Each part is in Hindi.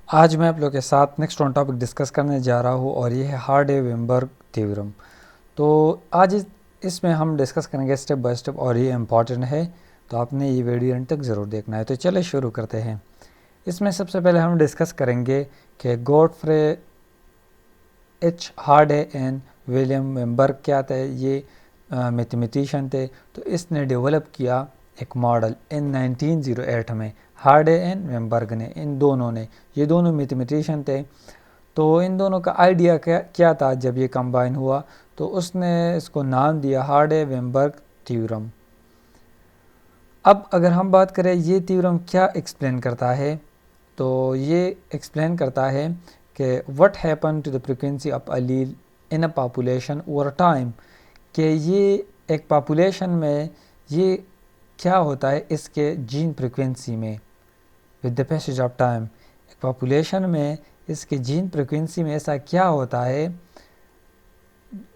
आज मैं आप लोग के साथ नेक्स्ट ऑन टॉपिक डिस्कस करने जा रहा हूँ और ये है हार्डे-वेइनबर्ग थ्योरम। तो आज इसमें हम डिस्कस करेंगे स्टेप बाय स्टेप और ये इम्पॉर्टेंट है, तो आपने ये वीडियो एंड तक ज़रूर देखना है। तो चलिए शुरू करते हैं। इसमें सबसे पहले हम डिस्कस करेंगे कि Godfrey H Hardy and William Weinberg क्या थे। ये मैथमेटिशियन थे। तो इसने डेवलप किया एक मॉडल इन 1908 में। हार्डे एंड वेइनबर्ग ने, इन दोनों ने, ये दोनों मैथमेटिशियन थे। तो इन दोनों का आइडिया क्या था जब ये कंबाइन हुआ, तो उसने इसको नाम दिया हार्डे-वेइनबर्ग थ्योरम। अब अगर हम बात करें ये थ्योरम क्या एक्सप्लेन करता है, तो ये एक्सप्लेन करता है कि what happen to the frequency of allele in a population over time, कि ये एक पॉपुलेशन में ये क्या होता है इसके जीन फ्रीक्वेंसी में with the passage of time. एक पॉपुलेशन में इसके जीन फ्रीक्वेंसी में ऐसा क्या होता है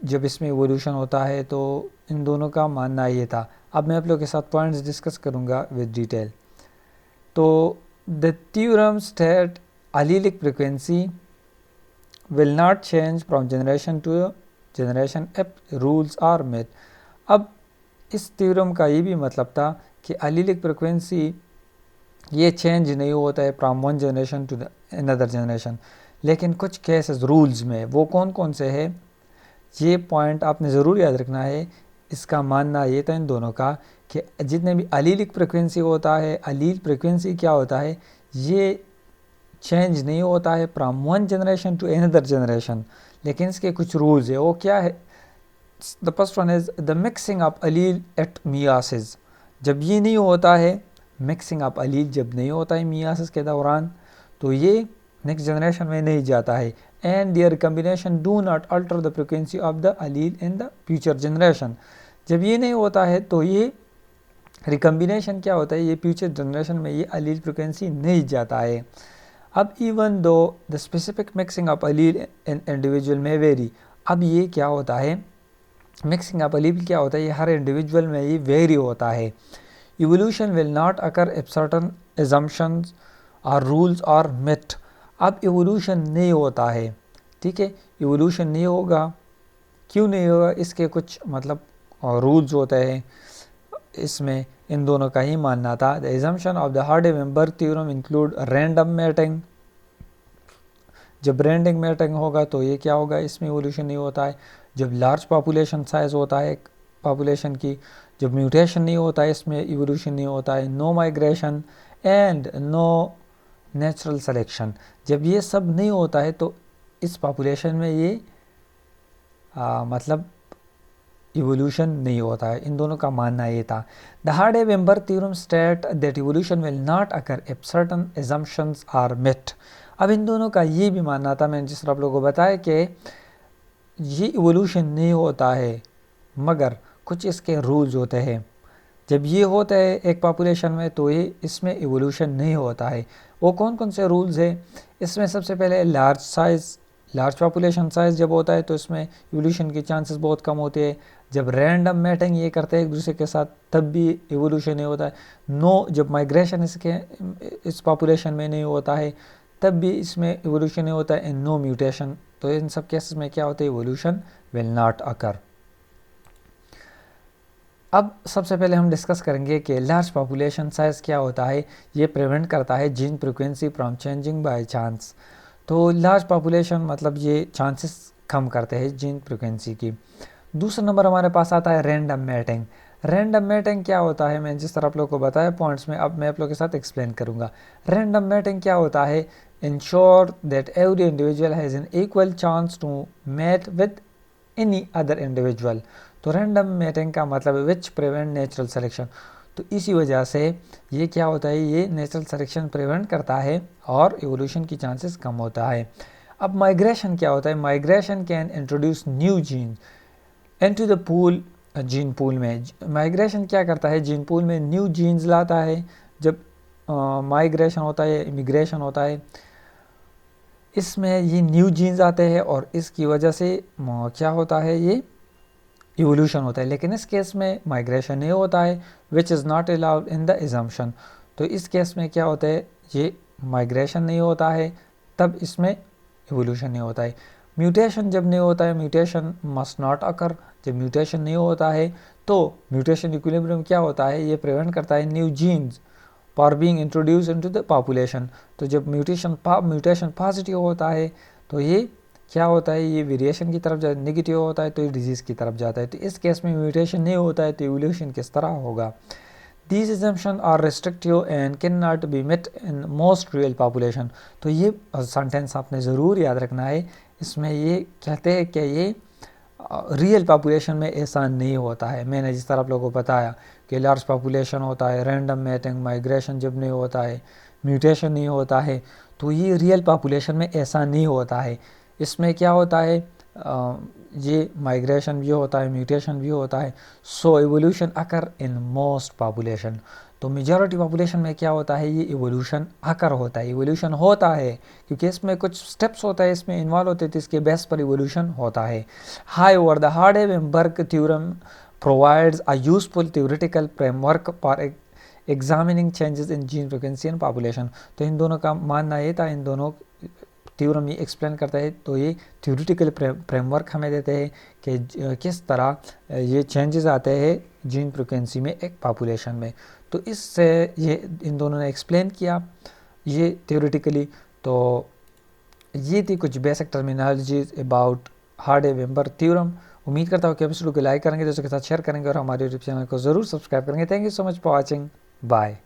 जब इसमें इवोल्यूशन होता है। तो इन दोनों का मानना ये था। अब मैं आप लोगों के साथ पॉइंट्स डिस्कस करूँगा विद डिटेल। तो the theorem state allelic frequency will not change from generation to generation if rules are met। अब इस थ्योरम का ये भी मतलब था कि allelic frequency ये चेंज नहीं होता है from one generation to another generation, लेकिन कुछ केसेस रूल्स में, वो कौन कौन से हैं ये पॉइंट आपने ज़रूर याद रखना है। इसका मानना ये था इन दोनों का कि जितने भी अलीलिक फ्रिक्वेंसी होता है, अलील फ्रिक्वेंसी क्या होता है, ये चेंज नहीं होता है from one generation to another generation, लेकिन इसके कुछ रूल्स है। वो क्या है? The first one is the mixing of allele at meiosis. जब ये नहीं होता है, मिक्सिंग ऑफ अलील जब नहीं होता है मियासिस के दौरान, तो ये नेक्स्ट जनरेशन में नहीं जाता है। And their combination do not alter the frequency of the allele in the future generation. जब ये नहीं होता है तो ये रिकम्बिनेशन क्या होता है, ये फ्यूचर जनरेशन में ये अलील फ्रिक्वेंसी नहीं जाता है। अब even though the specific mixing of allele in individual में वेरी। अब ये क्या होता है, मिक्सिंग ऑफ अलील क्या होता है, ये हर इंडिविजुअल में ये वेरी होता है। Evolution will not occur if certain assumptions और रूल्स और मिथ। अब इवोल्यूशन नहीं होता है, ठीक है, इवोल्यूशन नहीं होगा। क्यों नहीं होगा? इसके कुछ मतलब रूल्स होते हैं। इसमें इन दोनों का ही मानना था। The assumption of the Hardy Weinberg theorem include random mating. जब रैंडम मैटिंग होगा तो ये क्या होगा, इसमें इवोल्यूशन नहीं होता है। जब लार्ज पॉपुलेशन साइज होता है पॉपुलेशन की, जब म्यूटेशन नहीं होता है, इसमें इवोल्यूशन नहीं होता है। No migration and no natural selection. जब ये सब नहीं होता है तो इस पॉपुलेशन में ये मतलब इवोल्यूशन नहीं होता है। इन दोनों का मानना ये था। The Hardy Weinberg theorem state that evolution will not occur if certain assumptions are met. अब इन दोनों का ये भी मानना था, मैंने जिस तरह आप लोगों को बताया कि ये इवोल्यूशन नहीं होता है मगर कुछ इसके रूल्स होते हैं। जब ये होता है एक पॉपुलेशन में तो ये इसमें इवोल्यूशन नहीं होता है। वो कौन कौन से रूल्स है? इसमें सबसे पहले large size, large population size जब होता है तो इसमें इवोल्यूशन के चांसेस बहुत कम होते हैं। जब रैंडम मैटिंग ये करते हैं एक दूसरे के साथ तब भी इवोल्यूशन नहीं होता है। नो, जब माइग्रेशन इसके इस पॉपुलेशन में नहीं होता है तब भी इसमें इवोल्यूशन नहीं होता है। एंड नो म्यूटेशन, तो इन सब केसेस में क्या होता है, इवोल्यूशन विल नॉट अकर। अब सबसे पहले हम डिस्कस करेंगे कि लार्ज पॉपुलेशन साइज़ क्या होता है। ये प्रिवेंट करता है gene frequency from changing by chance. तो लार्ज पॉपुलेशन मतलब ये चांसेस कम करते हैं जीन फ्रीक्वेंसी की। दूसरा नंबर हमारे पास आता है रैंडम मैटिंग। रैंडम मैटिंग क्या होता है, मैं जिस तरह आप लोग को बताया पॉइंट्स में, अब मैं आप लोग के साथ एक्सप्लेन करूँगा। रैंडम मैटिंग क्या होता है? Ensure that every individual has an equal chance to mate with any other individual. तो रैंडम मैटिंग का मतलब है विच प्रिवेंट नेचुरल सिलेक्शन। तो इसी वजह से ये क्या होता है, ये नेचुरल सिलेक्शन प्रिवेंट करता है और इवोल्यूशन की चांसेस कम होता है। अब माइग्रेशन क्या होता है? Migration can introduce new gene into the pool. Gene pool में माइग्रेशन क्या करता है, जीन पूल में न्यू जीन्स लाता है। जब माइग्रेशन होता है, इमिग्रेशन होता है, इसमें ये न्यू जीन्स आते हैं और इसकी वजह से क्या होता है, ये इवोल्यूशन होता है। लेकिन इस केस में माइग्रेशन नहीं होता है, which is not allowed in the assumption. तो इस केस में क्या होता है, ये माइग्रेशन नहीं होता है तब इसमें इवोल्यूशन नहीं होता है। म्यूटेशन जब नहीं होता है, म्यूटेशन मस्ट नॉट अकर, जब म्यूटेशन नहीं होता है तो म्यूटेशन इक्विलिब्रियम क्या होता है, ये प्रिवेंट करता है new genes for being introduce into the population. तो जब म्यूटेशन पॉजिटिव होता है तो ये क्या होता है, ये वेरिएशन की तरफ जाता है, नेगेटिव होता है तो ये डिजीज़ की तरफ जाता है। तो इस केस में म्यूटेशन नहीं होता है तो इवोल्यूशन किस तरह होगा। These assumptions are restrictive and cannot be met in most real population। तो ये सेंटेंस आपने ज़रूर याद रखना है। इसमें ये कहते हैं कि ये रियल पॉपुलेशन में ऐसा नहीं होता है। मैंने जिस तरह आप लोगों को बताया कि लार्ज पॉपुलेशन होता है, रैंडम मैटिंग, माइग्रेशन जब नहीं होता है, म्यूटेशन नहीं होता है, तो ये रियल पॉपुलेशन में ऐसा नहीं होता है। इसमें क्या होता है, ये माइग्रेशन भी होता है, म्यूटेशन भी होता है। So evolution occur in most population. तो मेजॉरिटी पॉपुलेशन में क्या होता है, ये इवोल्यूशन अकर होता है, इवोल्यूशन होता है क्योंकि इसमें कुछ स्टेप्स होता है, इसमें इन्वॉल्व होते हैं, तो इसके बेस पर इवोल्यूशन होता है। However the Hardy Weinberg theorem provides a useful theoretical framework for examining changes in gene frequency and population। तो इन दोनों का मानना ये था, इन दोनों थ्योरम ये एक्सप्लेन करता है, तो ये थ्योरेटिकल फ्रेमवर्क हमें देते हैं कि किस तरह ये चेंजेस आते हैं जीन फ्रिक्वेंसी में एक पॉपुलेशन में। तो इससे ये इन दोनों ने एक्सप्लेन किया ये थ्योरेटिकली। तो ये थी कुछ बेसिक टर्मिनोलॉजीज अबाउट हार्डे-वेइनबर्ग थ्योरम। उम्मीद करता हूँ कि आप इस वीडियो को लाइक करेंगे, दोस्तों के साथ शेयर करेंगे और हमारे यूट्यूब चैनल को ज़रूर सब्सक्राइब करेंगे। Thank you so much for watching, bye.